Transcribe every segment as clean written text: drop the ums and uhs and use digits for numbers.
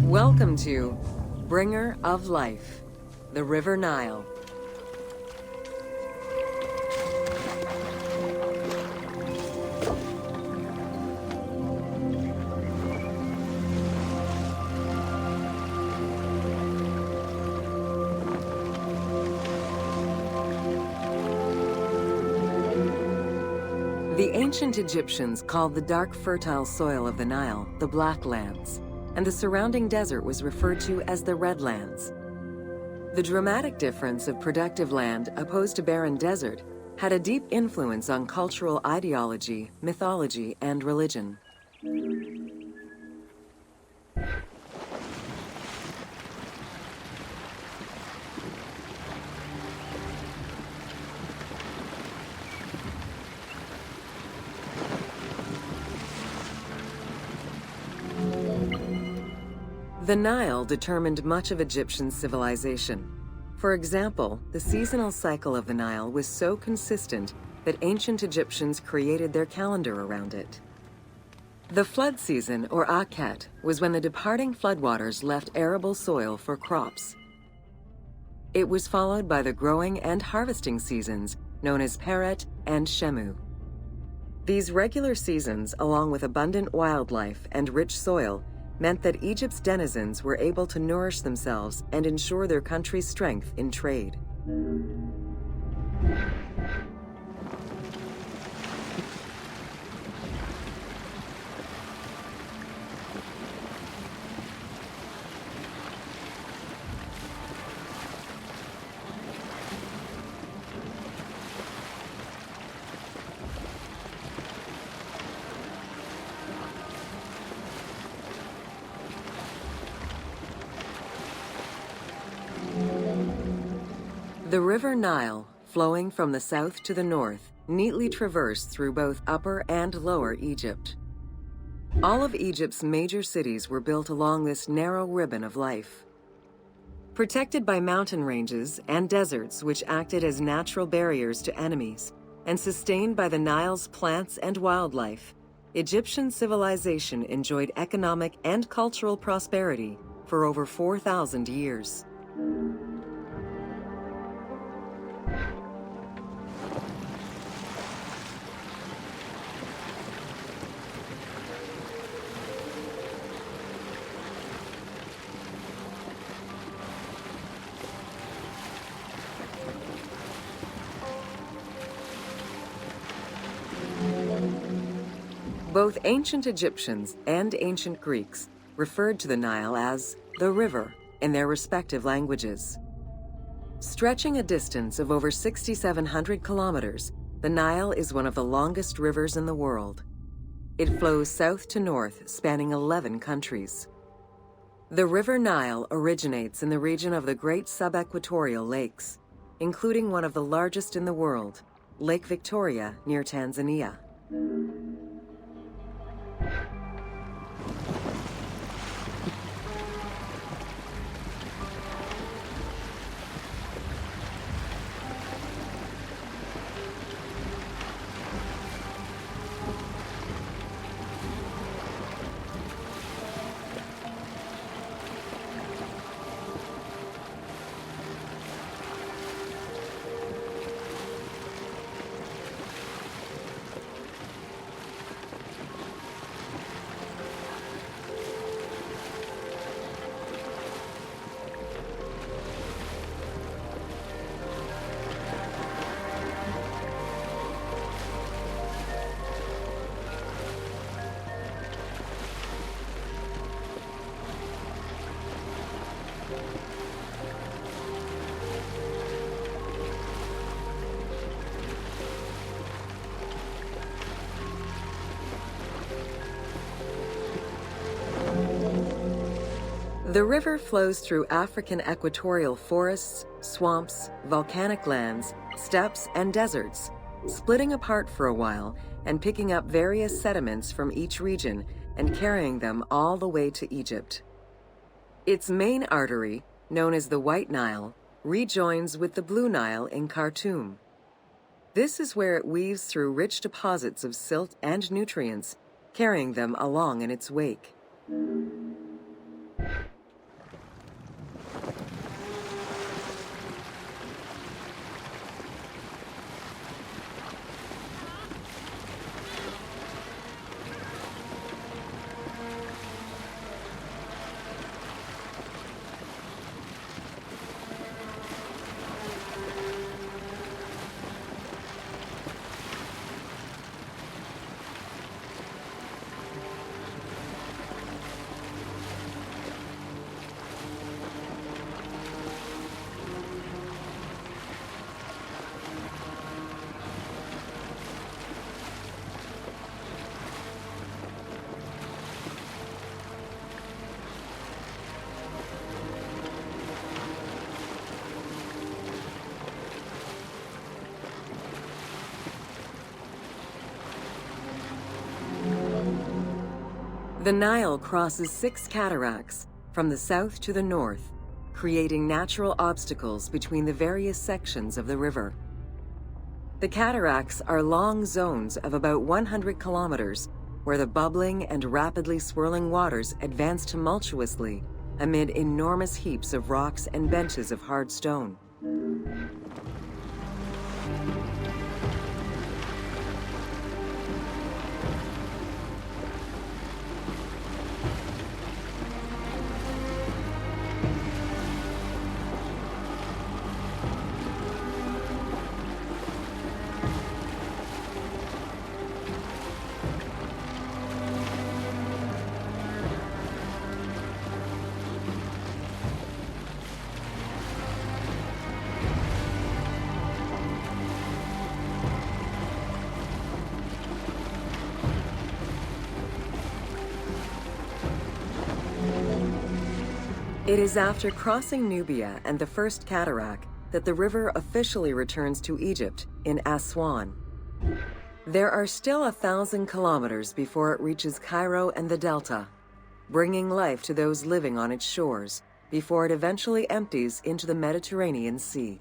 Welcome to Bringer of Life, the River Nile. The ancient Egyptians called the dark fertile soil of the Nile the Black Lands, and the surrounding desert was referred to as the Red Lands. The dramatic difference of productive land opposed to barren desert had a deep influence on cultural ideology, mythology, and religion. The Nile determined much of Egyptian civilization. For example, the seasonal cycle of the Nile was so consistent that ancient Egyptians created their calendar around it. The flood season, or Akhet, was when the departing floodwaters left arable soil for crops. It was followed by the growing and harvesting seasons, known as Peret and Shemu. These regular seasons, along with abundant wildlife and rich soil, meant that Egypt's denizens were able to nourish themselves and ensure their country's strength in trade. The River Nile, flowing from the south to the north, neatly traversed through both Upper and Lower Egypt. All of Egypt's major cities were built along this narrow ribbon of life. Protected by mountain ranges and deserts which acted as natural barriers to enemies, and sustained by the Nile's plants and wildlife, Egyptian civilization enjoyed economic and cultural prosperity for over 4,000 years. Both ancient Egyptians and ancient Greeks referred to the Nile as the river in their respective languages. Stretching a distance of over 6,700 kilometers, the Nile is one of the longest rivers in the world. It flows south to north, spanning 11 countries. The River Nile originates in the region of the Great Subequatorial Lakes, including one of the largest in the world, Lake Victoria near Tanzania. The river flows through African equatorial forests, swamps, volcanic lands, steppes, and deserts, splitting apart for a while and picking up various sediments from each region and carrying them all the way to Egypt. Its main artery, known as the White Nile, rejoins with the Blue Nile in Khartoum. This is where it weaves through rich deposits of silt and nutrients, carrying them along in its wake. The Nile crosses 6 cataracts from the south to the north, creating natural obstacles between the various sections of the river. The cataracts are long zones of about 100 kilometers, where the bubbling and rapidly swirling waters advance tumultuously amid enormous heaps of rocks and benches of hard stone. It is after crossing Nubia and the first cataract that the river officially returns to Egypt in Aswan. There are still 1,000 kilometers before it reaches Cairo and the Delta, bringing life to those living on its shores before it eventually empties into the Mediterranean Sea.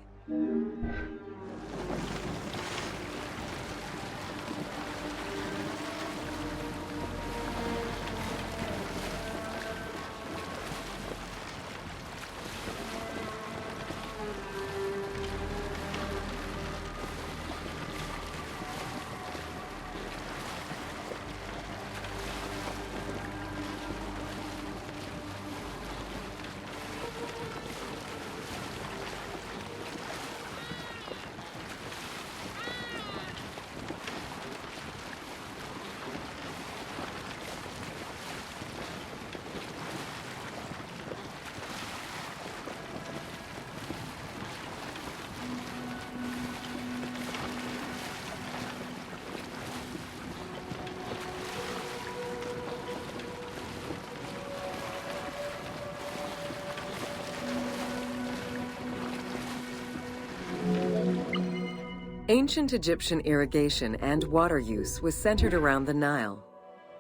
Ancient Egyptian irrigation and water use was centered around the Nile.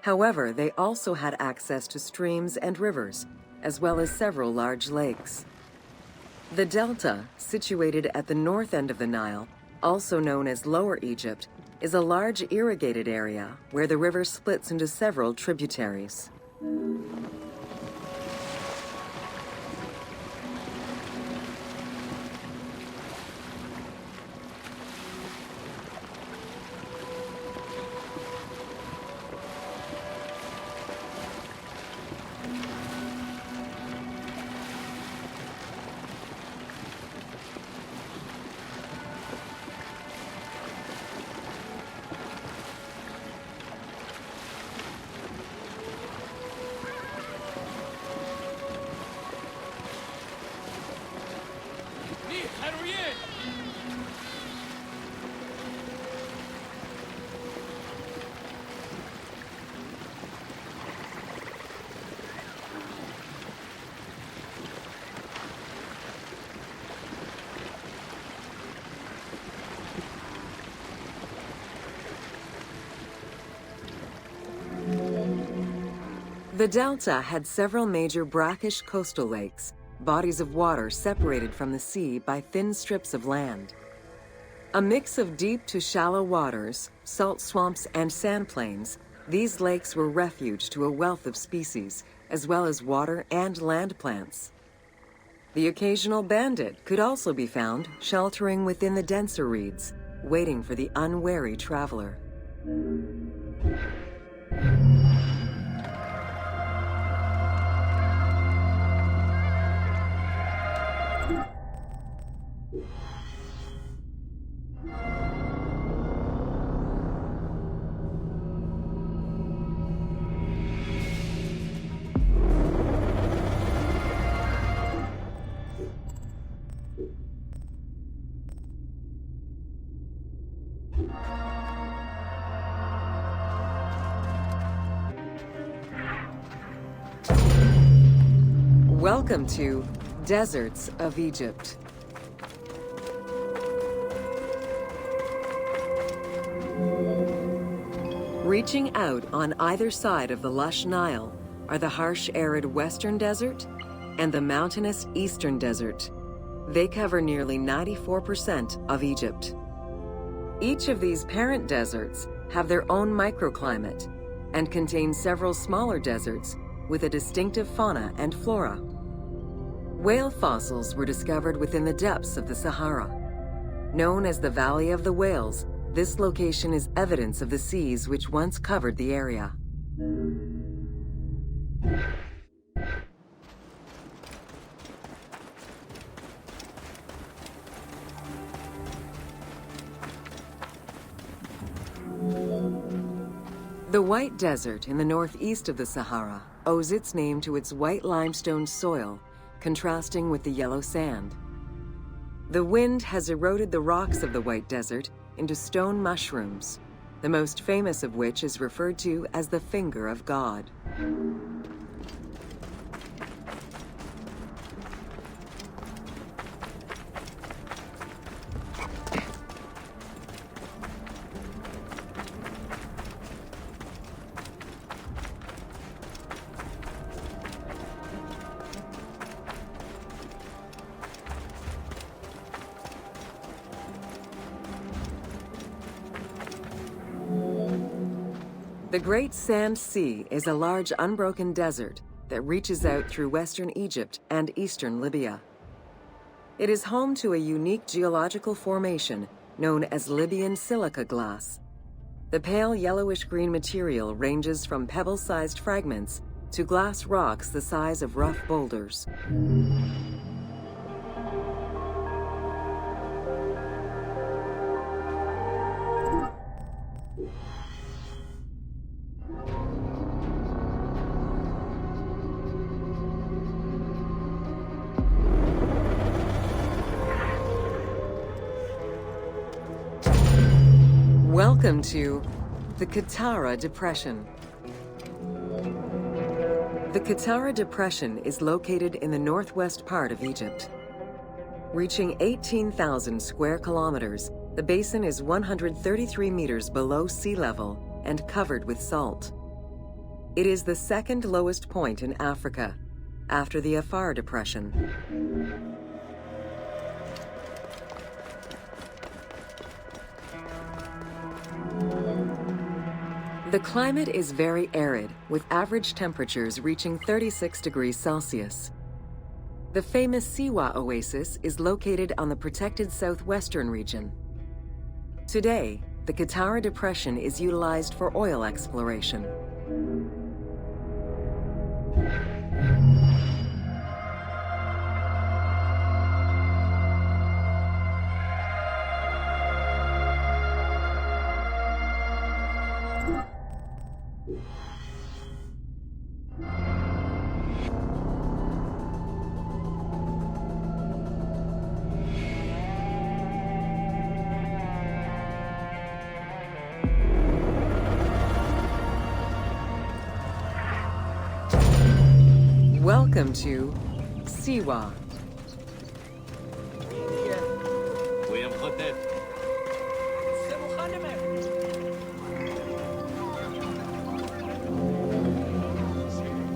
However, they also had access to streams and rivers, as well as several large lakes. The Delta, situated at the north end of the Nile, also known as Lower Egypt, is a large irrigated area where the river splits into several tributaries. The delta had several major brackish coastal lakes, bodies of water separated from the sea by thin strips of land. A mix of deep to shallow waters, salt swamps, and sand plains, these lakes were refuge to a wealth of species, as well as water and land plants. The occasional bandit could also be found sheltering within the denser reeds, waiting for the unwary traveler. Welcome to Deserts of Egypt. Reaching out on either side of the lush Nile are the harsh, arid Western Desert and the mountainous Eastern Desert. They cover nearly 94% of Egypt. Each of these parent deserts have their own microclimate and contain several smaller deserts with a distinctive fauna and flora. Whale fossils were discovered within the depths of the Sahara. Known as the Valley of the Whales, this location is evidence of the seas which once covered the area. The White Desert in the northeast of the Sahara owes its name to its white limestone soil, contrasting with the yellow sand. The wind has eroded the rocks of the White Desert into stone mushrooms, the most famous of which is referred to as the Finger of God. The Great Sand Sea is a large unbroken desert that reaches out through western Egypt and eastern Libya. It is home to a unique geological formation known as Libyan silica glass. The pale yellowish-green material ranges from pebble-sized fragments to glass rocks the size of rough boulders. Welcome to the Qattara Depression. The Qattara Depression is located in the northwest part of Egypt. Reaching 18,000 square kilometers, the basin is 133 meters below sea level and covered with salt. It is the second lowest point in Africa, after the Afar Depression. The climate is very arid, with average temperatures reaching 36 degrees Celsius. The famous Siwa Oasis is located on the protected southwestern region. Today, the Qattara Depression is utilized for oil exploration. Welcome to Siwa.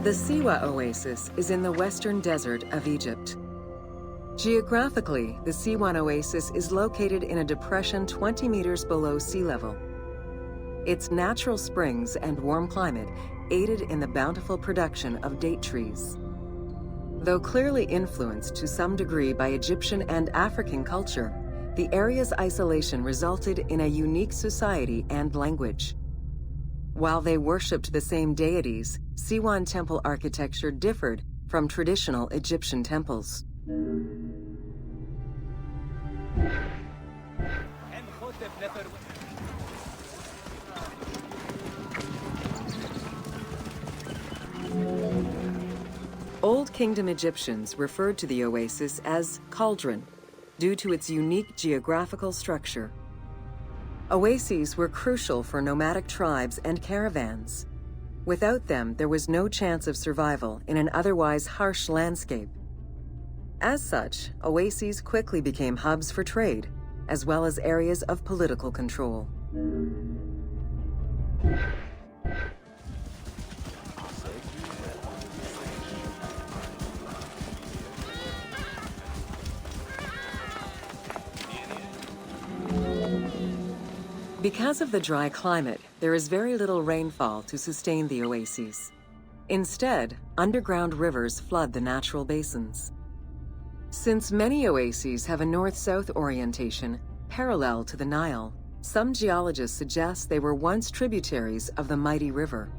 The Siwa Oasis is in the western desert of Egypt. Geographically, the Siwan Oasis is located in a depression 20 meters below sea level. Its natural springs and warm climate aided in the bountiful production of date trees. Though clearly influenced to some degree by Egyptian and African culture, the area's isolation resulted in a unique society and language. While they worshipped the same deities, Siwan temple architecture differed from traditional Egyptian temples. Old Kingdom Egyptians referred to the oasis as cauldron, due to its unique geographical structure. Oases were crucial for nomadic tribes and caravans. Without them, there was no chance of survival in an otherwise harsh landscape. As such, oases quickly became hubs for trade, as well as areas of political control. Because of the dry climate, there is very little rainfall to sustain the oases. Instead, underground rivers flood the natural basins. Since many oases have a north-south orientation parallel to the Nile, some geologists suggest they were once tributaries of the mighty river.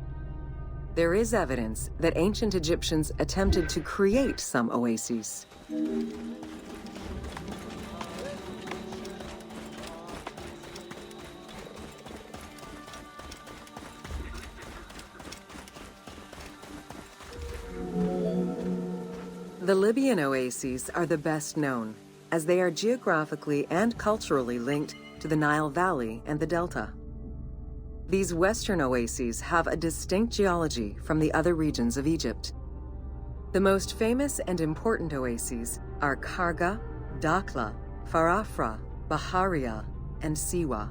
There is evidence that ancient Egyptians attempted to create some oases. The Libyan oases are the best known, as they are geographically and culturally linked to the Nile Valley and the Delta. These western oases have a distinct geology from the other regions of Egypt. The most famous and important oases are Karga, Dakhla, Farafra, Baharia, and Siwa.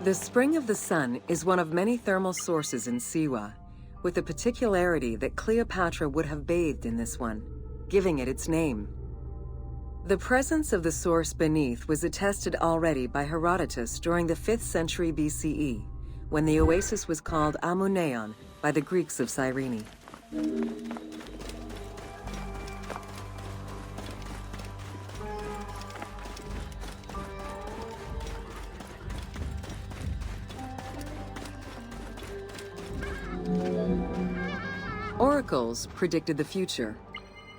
The Spring of the Sun is one of many thermal sources in Siwa, with the particularity that Cleopatra would have bathed in this one, giving it its name. The presence of the source beneath was attested already by Herodotus during the 5th century BCE, when the oasis was called Amuneion by the Greeks of Cyrene. Oracles predicted the future,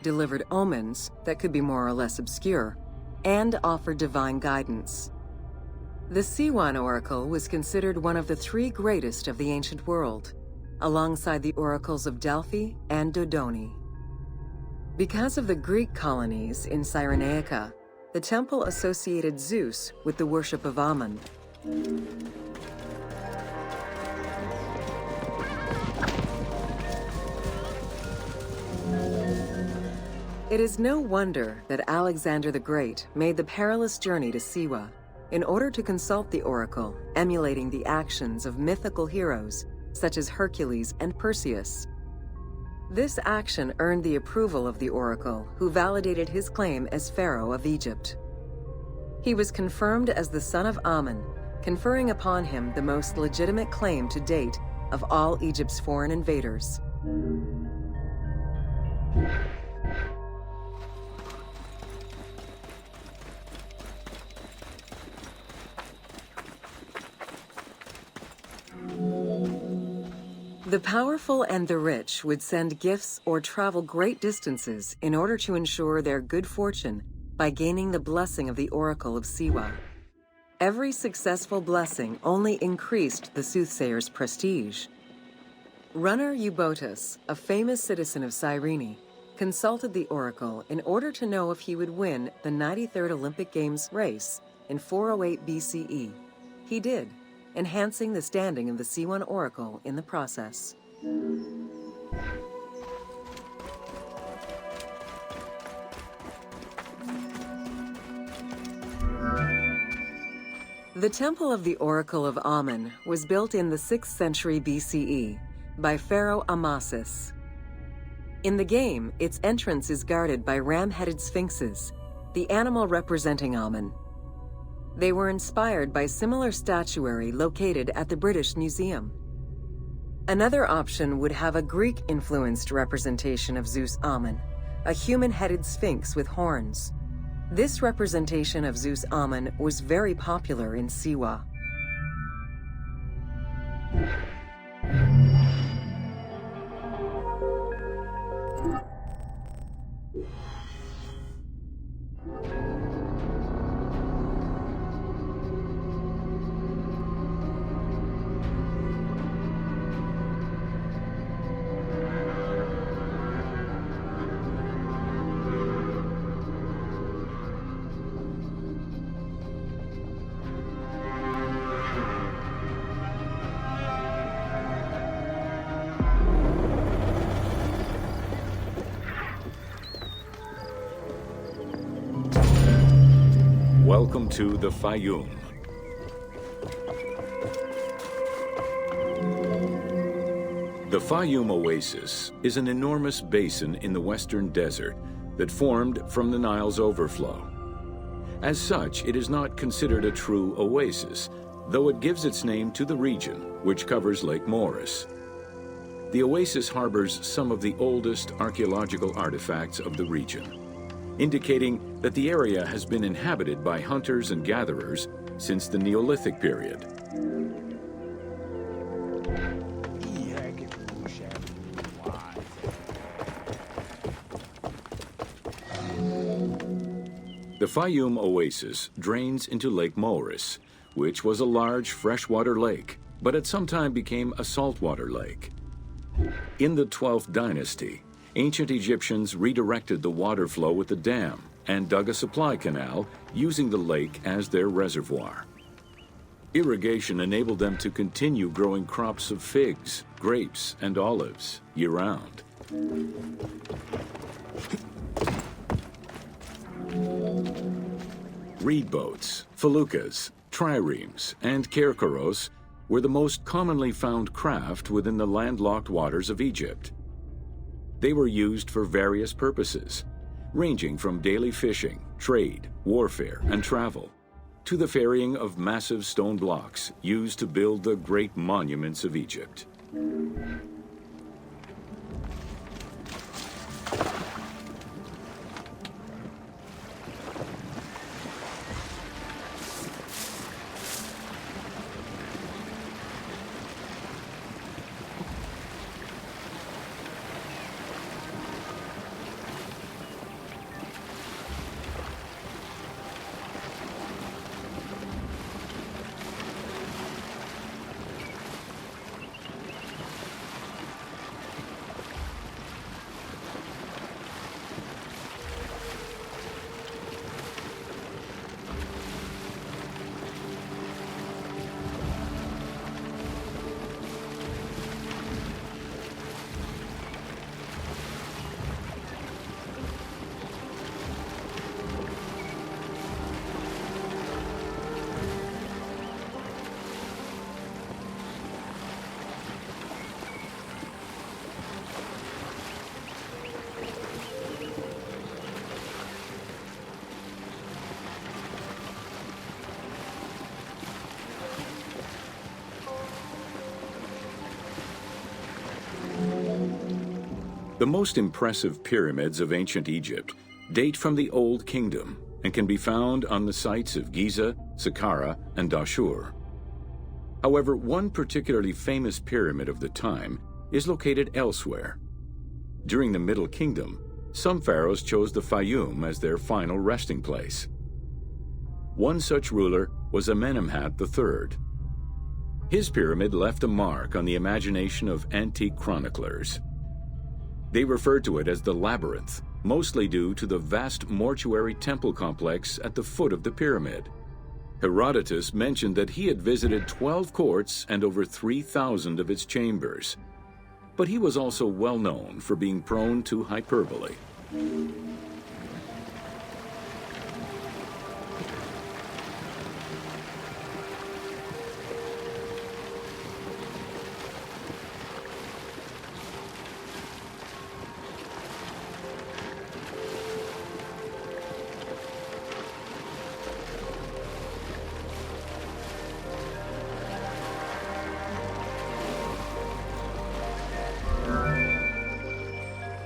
delivered omens that could be more or less obscure, and offered divine guidance. The Siwan Oracle was considered one of the 3 greatest of the ancient world, alongside the oracles of Delphi and Dodoni. Because of the Greek colonies in Cyrenaica, the temple associated Zeus with the worship of Ammon. It is no wonder that Alexander the Great made the perilous journey to Siwa in order to consult the oracle, emulating the actions of mythical heroes such as Hercules and Perseus. This action earned the approval of the oracle, who validated his claim as pharaoh of Egypt. He was confirmed as the son of Ammon, conferring upon him the most legitimate claim to date of all Egypt's foreign invaders. The powerful and the rich would send gifts or travel great distances in order to ensure their good fortune by gaining the blessing of the Oracle of Siwa. Every successful blessing only increased the soothsayer's prestige. Runner Eubotus, a famous citizen of Cyrene, consulted the oracle in order to know if he would win the 93rd Olympic Games race in 408 BCE. He did, enhancing the standing of the C1 oracle in the process. The Temple of the Oracle of Amun was built in the 6th century BCE by Pharaoh Amasis. In the game, its entrance is guarded by ram-headed sphinxes, the animal representing Amun. They were inspired by similar statuary located at the British Museum. Another option would have a Greek-influenced representation of Zeus Amun, a human-headed sphinx with horns. This representation of Zeus Amun was very popular in Siwa. Welcome to the Fayum. The Fayum Oasis is an enormous basin in the western desert that formed from the Nile's overflow. As such, it is not considered a true oasis, though it gives its name to the region, which covers Lake Moeris. The oasis harbors some of the oldest archaeological artifacts of the region, indicating that the area has been inhabited by hunters and gatherers since the Neolithic period. The Fayum Oasis drains into Lake Moeris, which was a large freshwater lake, but at some time became a saltwater lake. In the 12th dynasty, ancient Egyptians redirected the water flow with a dam and dug a supply canal using the lake as their reservoir. Irrigation enabled them to continue growing crops of figs, grapes, and olives year-round. Reed boats, feluccas, triremes, and kerkeros were the most commonly found craft within the landlocked waters of Egypt. They were used for various purposes, ranging from daily fishing, trade, warfare, and travel, to the ferrying of massive stone blocks used to build the great monuments of Egypt. The most impressive pyramids of ancient Egypt date from the Old Kingdom and can be found on the sites of Giza, Saqqara, and Dashur. However, one particularly famous pyramid of the time is located elsewhere. During the Middle Kingdom, some pharaohs chose the Fayum as their final resting place. One such ruler was Amenemhat III. His pyramid left a mark on the imagination of antique chroniclers. They refer to it as the Labyrinth, mostly due to the vast mortuary temple complex at the foot of the pyramid. Herodotus mentioned that he had visited 12 courts and over 3,000 of its chambers. But he was also well known for being prone to hyperbole.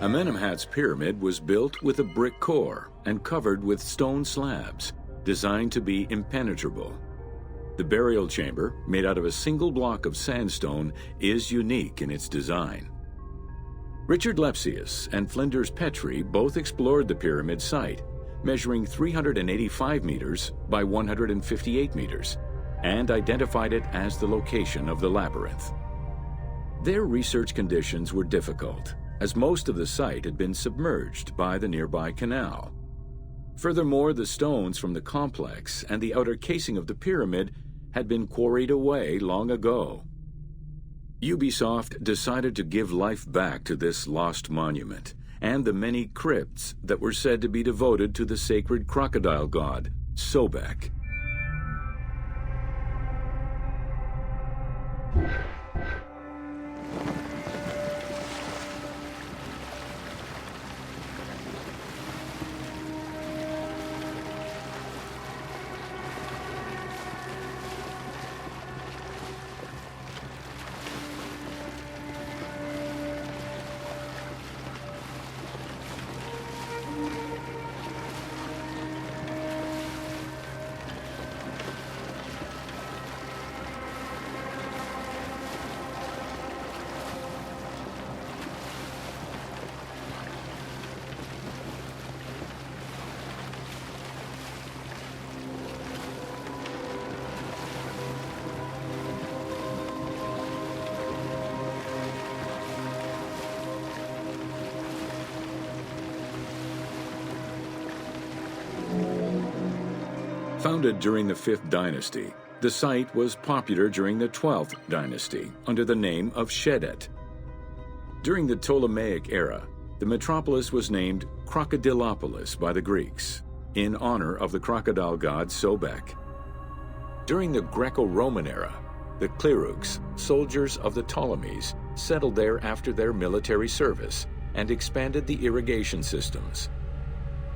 Amenemhat's pyramid was built with a brick core and covered with stone slabs, designed to be impenetrable. The burial chamber, made out of a single block of sandstone, is unique in its design. Richard Lepsius and Flinders Petrie both explored the pyramid site, measuring 385 meters by 158 meters, and identified it as the location of the labyrinth. Their research conditions were difficult, as most of the site had been submerged by the nearby canal. Furthermore, the stones from the complex and the outer casing of the pyramid had been quarried away long ago. Ubisoft decided to give life back to this lost monument and the many crypts that were said to be devoted to the sacred crocodile god, Sobek. Founded during the 5th dynasty, the site was popular during the 12th dynasty under the name of Shedet. During the Ptolemaic era, the metropolis was named Crocodilopolis by the Greeks, in honor of the crocodile god Sobek. During the Greco-Roman era, the Cleruks, soldiers of the Ptolemies, settled there after their military service and expanded the irrigation systems.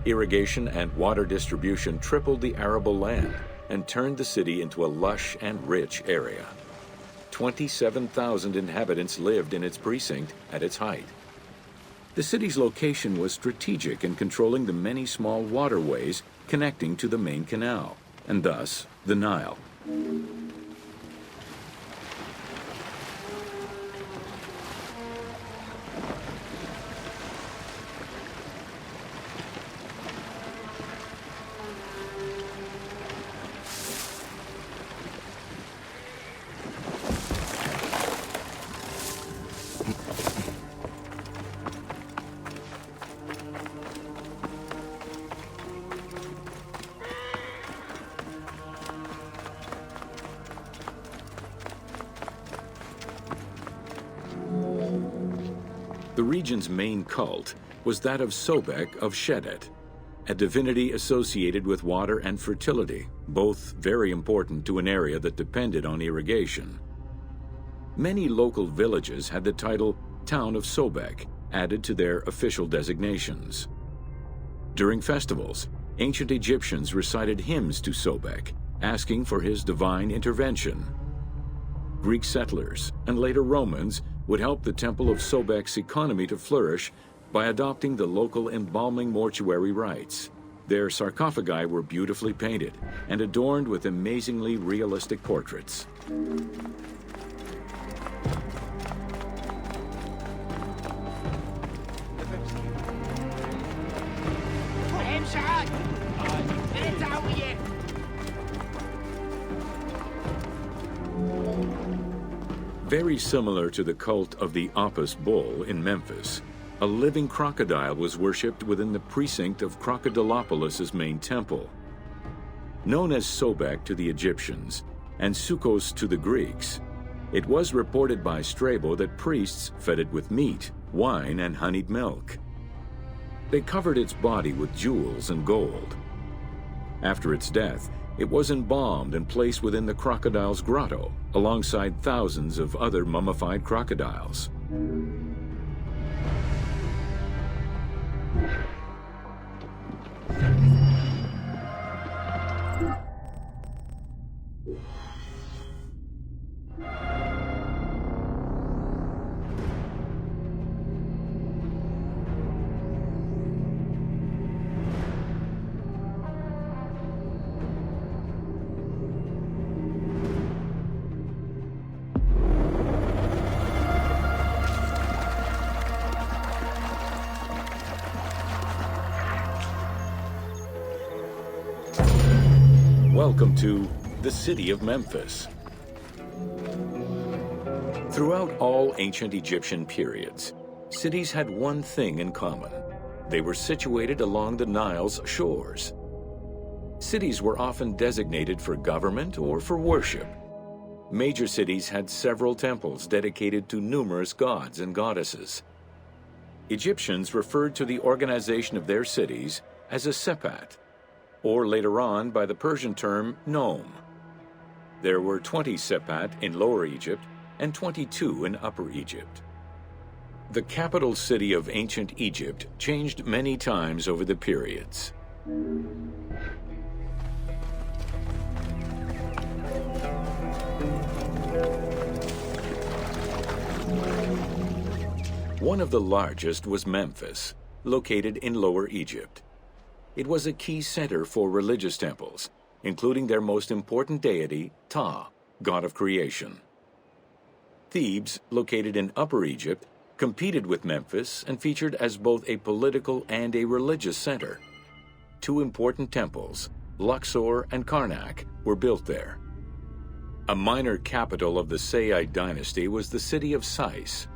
Irrigation and water distribution tripled the arable land and turned the city into a lush and rich area. 27,000 inhabitants lived in its precinct at its height. The city's location was strategic in controlling the many small waterways connecting to the main canal, and thus the Nile. The region's main cult was that of Sobek of Shedet, a divinity associated with water and fertility, both very important to an area that depended on irrigation. Many local villages had the title Town of Sobek added to their official designations. During festivals, ancient Egyptians recited hymns to Sobek, asking for his divine intervention. Greek settlers and later Romans would help the Temple of Sobek's economy to flourish by adopting the local embalming mortuary rites. Their sarcophagi were beautifully painted and adorned with amazingly realistic portraits. Very similar to the cult of the Apis bull in Memphis, a living crocodile was worshipped within the precinct of Crocodilopolis's main temple. Known as Sobek to the Egyptians and Sukkos to the Greeks, it was reported by Strabo that priests fed it with meat, wine, and honeyed milk. They covered its body with jewels and gold. After its death, it was embalmed and placed within the crocodile's grotto, alongside thousands of other mummified crocodiles. Welcome to the city of Memphis. Throughout all ancient Egyptian periods, cities had one thing in common. They were situated along the Nile's shores. Cities were often designated for government or for worship. Major cities had several temples dedicated to numerous gods and goddesses. Egyptians referred to the organization of their cities as a sepat, or later on by the Persian term nome. There were 20 sepat in Lower Egypt and 22 in Upper Egypt. The capital city of ancient Egypt changed many times over the periods. One of the largest was Memphis, located in Lower Egypt. It was a key center for religious temples, including their most important deity, Ptah, god of creation. Thebes, located in Upper Egypt, competed with Memphis and featured as both a political and a religious center. Two important temples, Luxor and Karnak, were built there. A minor capital of the Sayyid dynasty was the city of Sais.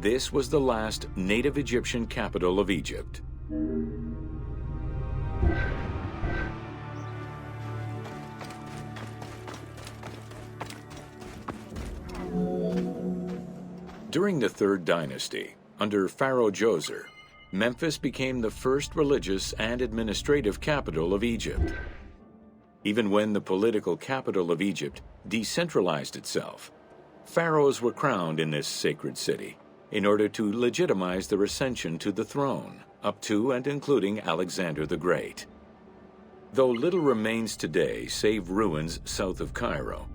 This was the last native Egyptian capital of Egypt. During the Third Dynasty, under Pharaoh Djoser, Memphis became the first religious and administrative capital of Egypt. Even when the political capital of Egypt decentralized itself, pharaohs were crowned in this sacred city in order to legitimize their ascension to the throne, up to and including Alexander the Great. Though little remains today save ruins south of Cairo,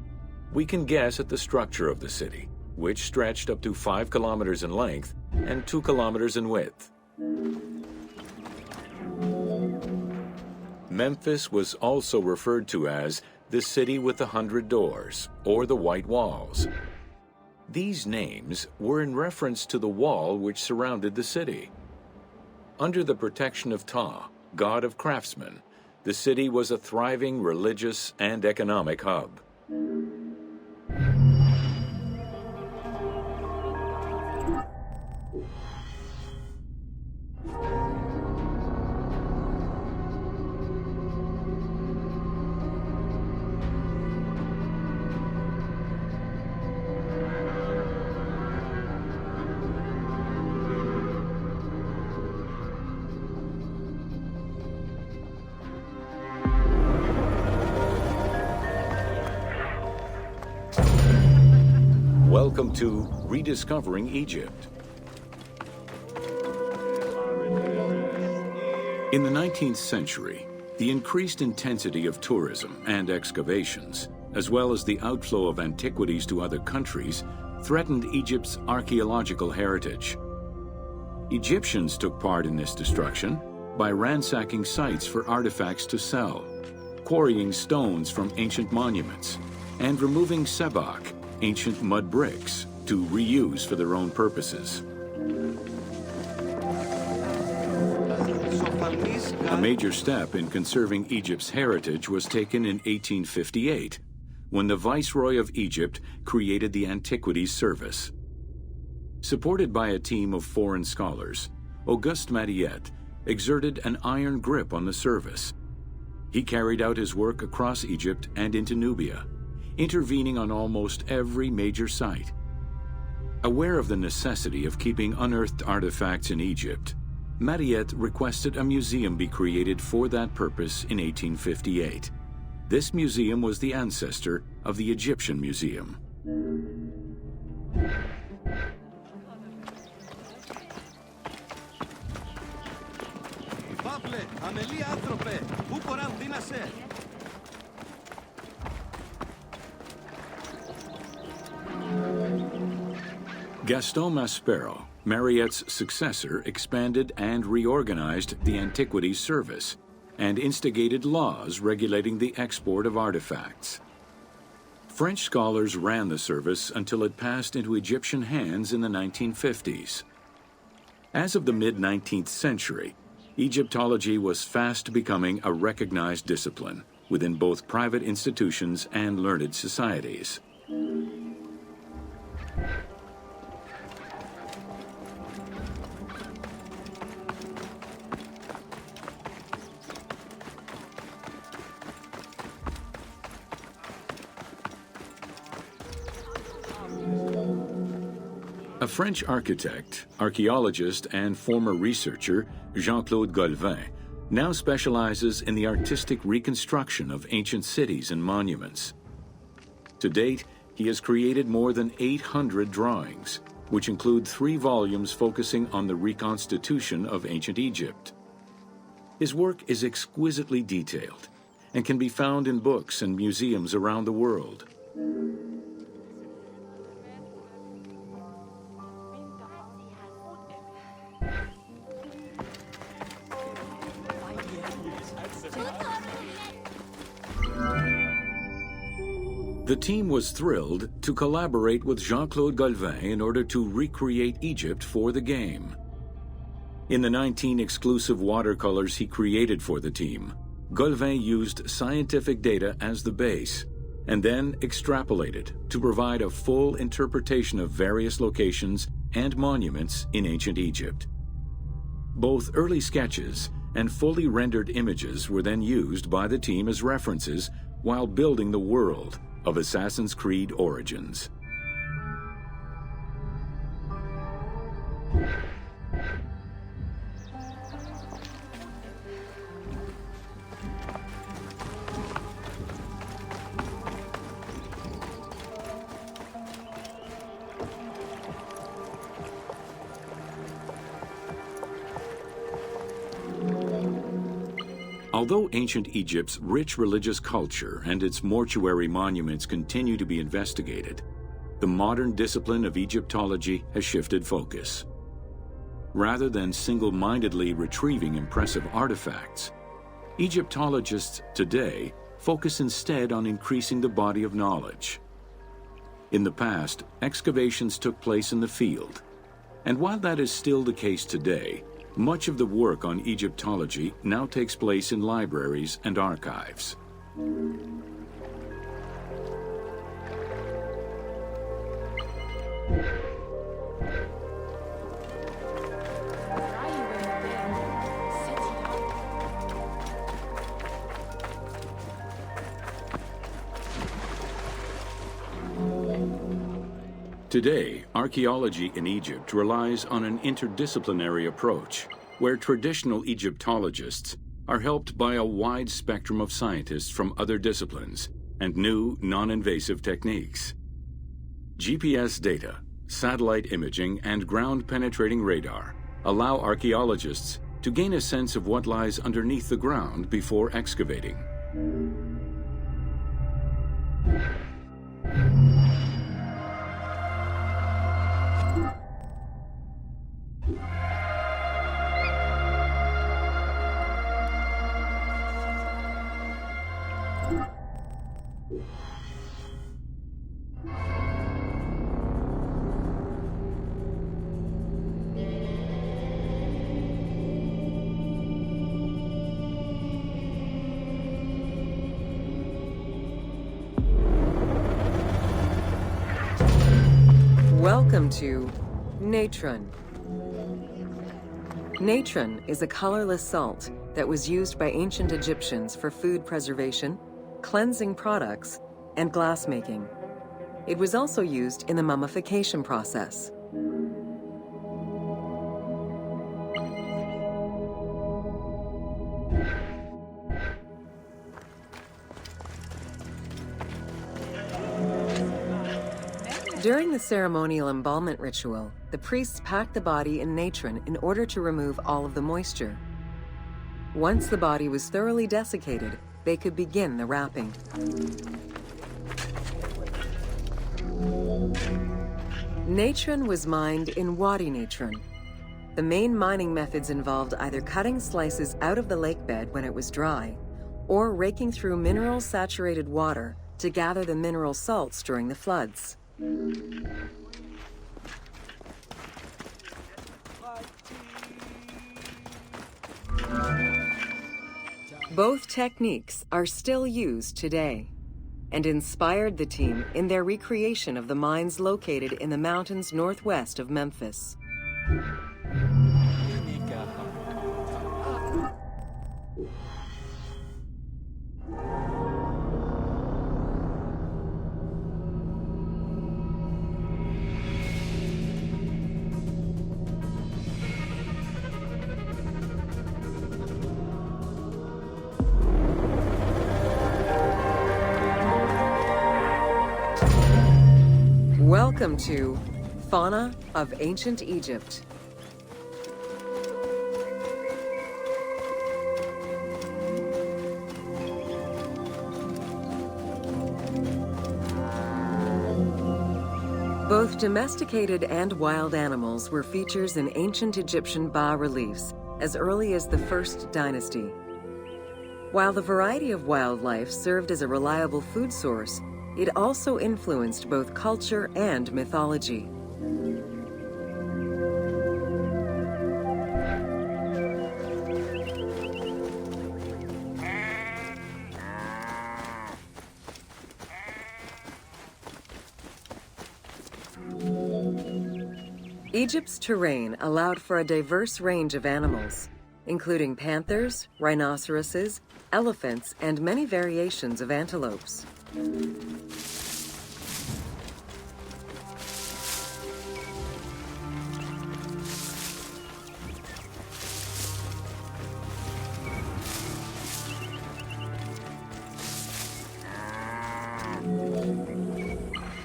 we can guess at the structure of the city, which stretched up to 5 kilometers in length and 2 kilometers in width. Memphis was also referred to as the City with the 100 Doors, or the White Walls. These names were in reference to the wall which surrounded the city. Under the protection of Ptah, god of craftsmen, the city was a thriving religious and economic hub. Welcome to Rediscovering Egypt. In the 19th century, the increased intensity of tourism and excavations, as well as the outflow of antiquities to other countries, threatened Egypt's archaeological heritage. Egyptians took part in this destruction by ransacking sites for artifacts to sell, quarrying stones from ancient monuments, and removing sebak, ancient mud bricks, to reuse for their own purposes. A major step in conserving Egypt's heritage was taken in 1858, when the Viceroy of Egypt created the Antiquities Service. Supported by a team of foreign scholars, Auguste Mariette exerted an iron grip on the service. He carried out his work across Egypt and into Nubia, intervening on almost every major site. Aware of the necessity of keeping unearthed artifacts in Egypt, Mariette requested a museum be created for that purpose in 1858. This museum was the ancestor of the Egyptian Museum. Gaston Maspero, Mariette's successor, expanded and reorganized the Antiquities Service and instigated laws regulating the export of artifacts. French scholars ran the service until it passed into Egyptian hands in the 1950s. As of the mid-19th century, Egyptology was fast becoming a recognized discipline within both private institutions and learned societies. A French architect, archaeologist, and former researcher, Jean-Claude Golvin, now specializes in the artistic reconstruction of ancient cities and monuments. To date, he has created more than 800 drawings, which include 3 volumes focusing on the reconstitution of ancient Egypt. His work is exquisitely detailed and can be found in books and museums around the world. The team was thrilled to collaborate with Jean-Claude Golvin in order to recreate Egypt for the game. In the 19 exclusive watercolors he created for the team, Golvin used scientific data as the base and then extrapolated to provide a full interpretation of various locations and monuments in ancient Egypt. Both early sketches and fully rendered images were then used by the team as references while building the world of Assassin's Creed Origins. Although ancient Egypt's rich religious culture and its mortuary monuments continue to be investigated, the modern discipline of Egyptology has shifted focus. Rather than single-mindedly retrieving impressive artifacts, Egyptologists today focus instead on increasing the body of knowledge. In the past, excavations took place in the field, and while that is still the case today, much of the work on Egyptology now takes place in libraries and archives. Today, archaeology in Egypt relies on an interdisciplinary approach, where traditional Egyptologists are helped by a wide spectrum of scientists from other disciplines and new, non-invasive techniques. GPS data, satellite imaging, and ground-penetrating radar allow archaeologists to gain a sense of what lies underneath the ground before excavating. Welcome to Natron. Natron is a colorless salt that was used by ancient Egyptians for food preservation, cleansing products, and glassmaking. It was also used in the mummification process. During the ceremonial embalmment ritual, the priests packed the body in natron in order to remove all of the moisture. Once the body was thoroughly desiccated, they could begin the wrapping. Natron was mined in Wadi Natron. The main mining methods involved either cutting slices out of the lake bed when it was dry, or raking through mineral-saturated water to gather the mineral salts during the floods. Both techniques are still used today and inspired the team in their recreation of the mines located in the mountains northwest of Memphis. Welcome to Fauna of Ancient Egypt. Both domesticated and wild animals were features in ancient Egyptian bas-reliefs as early as the First Dynasty. While the variety of wildlife served as a reliable food source, it also influenced both culture and mythology. Egypt's terrain allowed for a diverse range of animals, including panthers, rhinoceroses, elephants, and many variations of antelopes.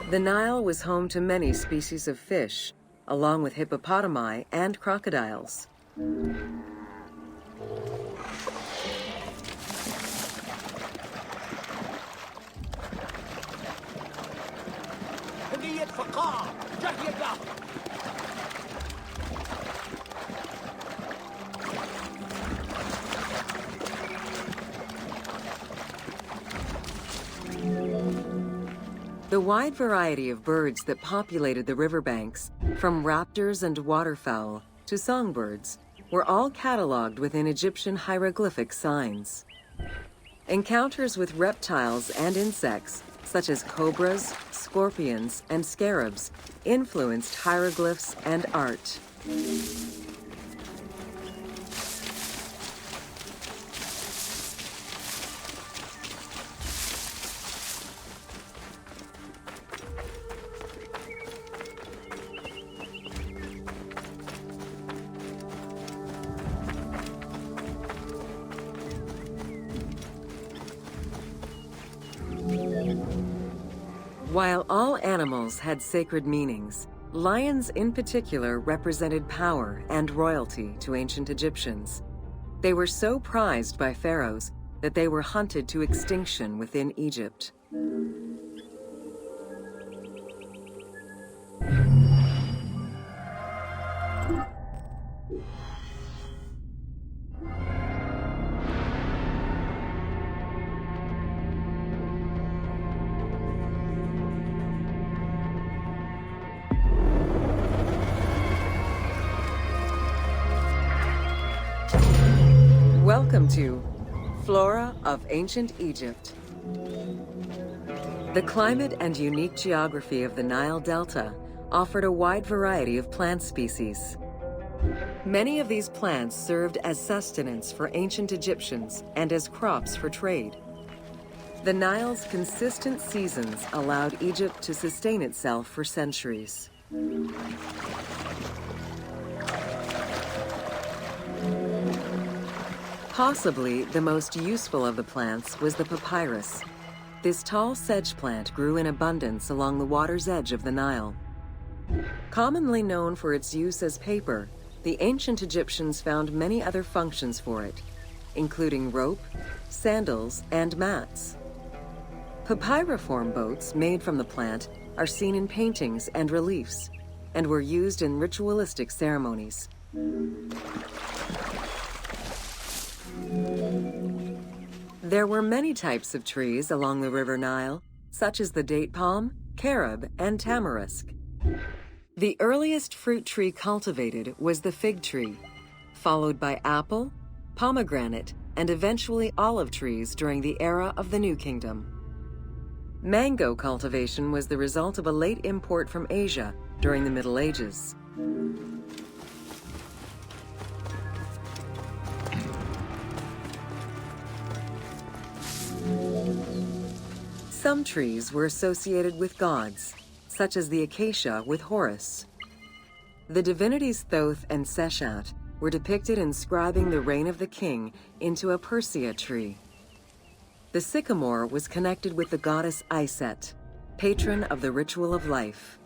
The Nile was home to many species of fish, along with hippopotami and crocodiles. The wide variety of birds that populated the riverbanks, from raptors and waterfowl to songbirds, were all cataloged within Egyptian hieroglyphic signs. Encounters with reptiles and insects, such as cobras, scorpions, and scarabs, influenced hieroglyphs and art. While all animals had sacred meanings, lions in particular represented power and royalty to ancient Egyptians. They were so prized by pharaohs that they were hunted to extinction within Egypt. Welcome to Flora of Ancient Egypt. The climate and unique geography of the Nile Delta offered a wide variety of plant species. Many of these plants served as sustenance for ancient Egyptians and as crops for trade. The Nile's consistent seasons allowed Egypt to sustain itself for centuries. Possibly the most useful of the plants was the papyrus. This tall sedge plant grew in abundance along the water's edge of the Nile. Commonly known for its use as paper, the ancient Egyptians found many other functions for it, including rope, sandals, and mats. Papyriform boats made from the plant are seen in paintings and reliefs, and were used in ritualistic ceremonies. There were many types of trees along the River Nile, such as the date palm, carob, and tamarisk. The earliest fruit tree cultivated was the fig tree, followed by apple, pomegranate, and eventually olive trees during the era of the New Kingdom. Mango cultivation was the result of a late import from Asia during the Middle Ages. Some trees were associated with gods, such as the acacia with Horus. The divinities Thoth and Seshat were depicted inscribing the reign of the king into a Persea tree. The sycamore was connected with the goddess Iset, patron of the ritual of life.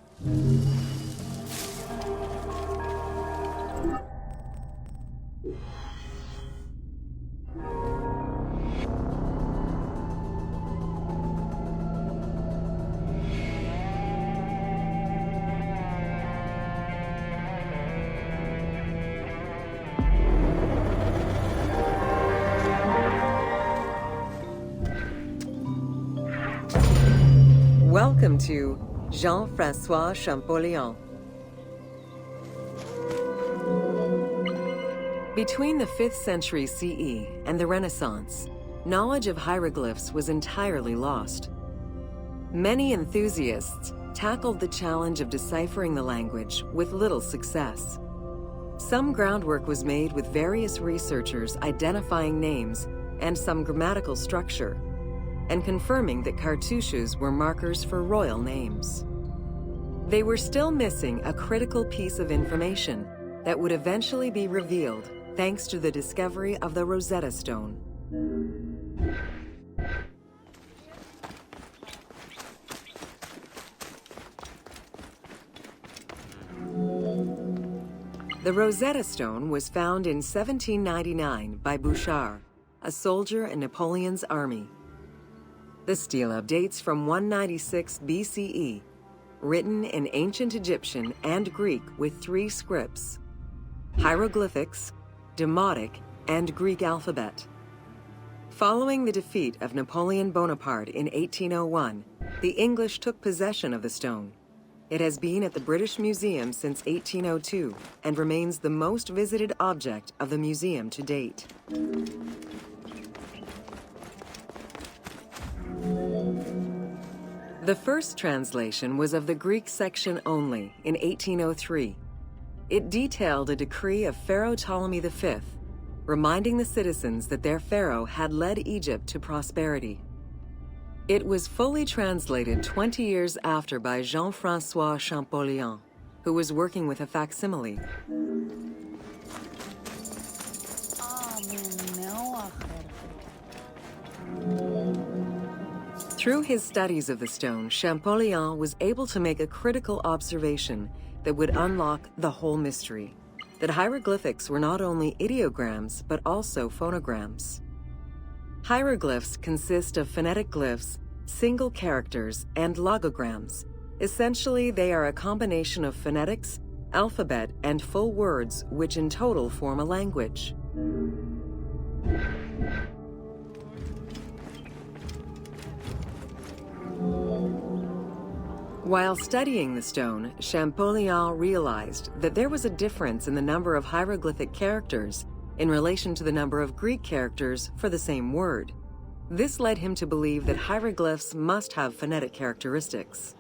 Welcome to Jean-François Champollion. Between the 5th century CE and the Renaissance, knowledge of hieroglyphs was entirely lost. Many enthusiasts tackled the challenge of deciphering the language with little success. Some groundwork was made with various researchers identifying names and some grammatical structure, and confirming that cartouches were markers for royal names. They were still missing a critical piece of information that would eventually be revealed thanks to the discovery of the Rosetta Stone. The Rosetta Stone was found in 1799 by Bouchard, a soldier in Napoleon's army. The stela dates from 196 BCE, written in ancient Egyptian and Greek with 3 scripts: hieroglyphics, Demotic, and Greek alphabet. Following the defeat of Napoleon Bonaparte in 1801, the English took possession of the stone. It has been at the British Museum since 1802 and remains the most visited object of the museum to date. The first translation was of the Greek section only in 1803. It detailed a decree of Pharaoh Ptolemy V, reminding the citizens that their pharaoh had led Egypt to prosperity. It was fully translated 20 years after by Jean-François Champollion, who was working with a facsimile. Through his studies of the stone, Champollion was able to make a critical observation that would unlock the whole mystery: that hieroglyphics were not only ideograms, but also phonograms. Hieroglyphs consist of phonetic glyphs, single characters, and logograms. Essentially, they are a combination of phonetics, alphabet, and full words, which in total form a language. While studying the stone, Champollion realized that there was a difference in the number of hieroglyphic characters in relation to the number of Greek characters for the same word. This led him to believe that hieroglyphs must have phonetic characteristics.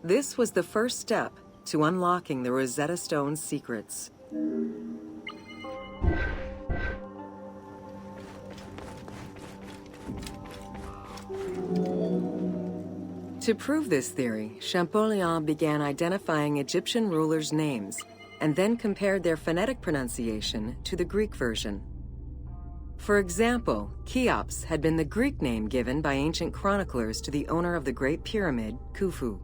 This was the first step to unlocking the Rosetta Stone's secrets. To prove this theory, Champollion began identifying Egyptian rulers' names and then compared their phonetic pronunciation to the Greek version. For example, Cheops had been the Greek name given by ancient chroniclers to the owner of the Great Pyramid, Khufu.